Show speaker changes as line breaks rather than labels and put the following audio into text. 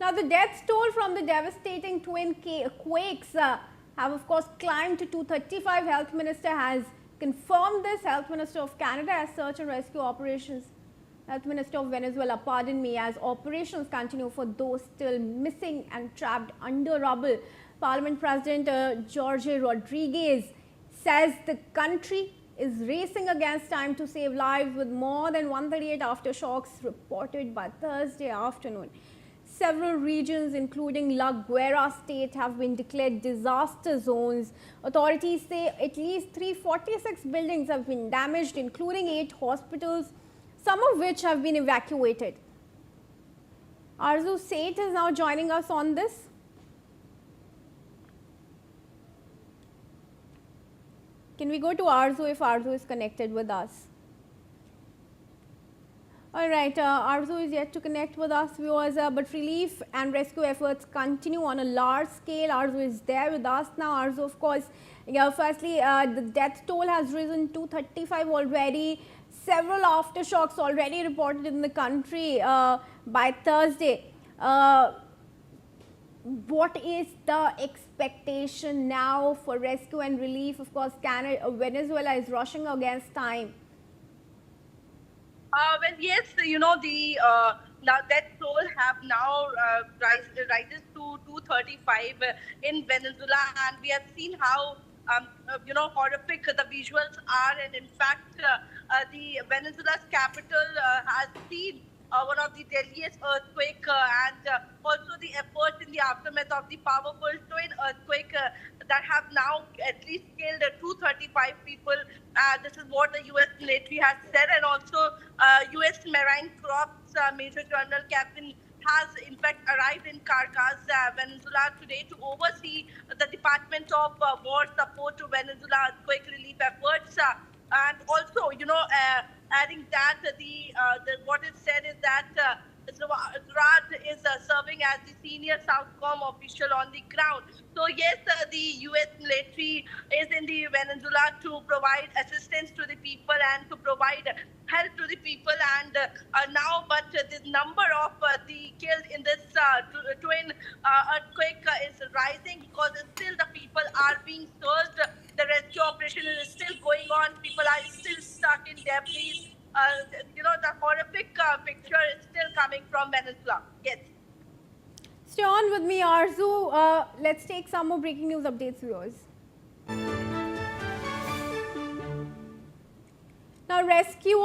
Now, the death toll from the devastating twin quakes have, of course, climbed to 235. Health Minister has confirmed this. Health Minister of Canada as search and rescue operations. Health Minister of Venezuela, pardon me, as operations continue for those still missing and trapped under rubble. Parliament President Jorge Rodriguez says the country is racing against time to save lives, with more than 138 aftershocks reported by Thursday afternoon. Several regions, including La Guaira state, have been declared disaster zones. Authorities say at least 346 buildings have been damaged, including 8 hospitals, some of which have been evacuated. Arzu Seth is now joining us on this. Can we go to Arzu if Arzu is connected with us? All right, Arzu is yet to connect with us, viewers, but relief and rescue efforts continue on a large scale. Arzu is there with us now. Arzu, of course, firstly, the death toll has risen to 35 already. Several aftershocks already reported in the country by Thursday. What is the expectation now for rescue and relief? Of course, Venezuela is rushing against time.
Well, yes, the death toll have now rises to 235 in Venezuela, and we have seen how horrific the visuals are, and in fact, the Venezuela's capital has seen one of the deadliest earthquake, and also the efforts in the aftermath of the powerful twin earthquake that have now at least killed 235 people. This is what the U.S. military has said, and also U.S. Marine Corps Major General Captain has in fact arrived in Caracas, Venezuela today to oversee the Department of War support to Venezuela earthquake relief efforts. And also, adding that, what is said is that Zurad is serving as the senior Southcom official on the ground. So yes, the U.S. military is in the Venezuela to provide assistance to the people and to provide help to the people. And but the number of the killed in this twin earthquake is rising, because still the people are being searched. The rescue operation is still going on. People are still stuck in debris. The horrific picture is still coming from Venezuela. Yes.
Stay on with me, Arzu. Let's take some more breaking news updates, viewers. Now, rescue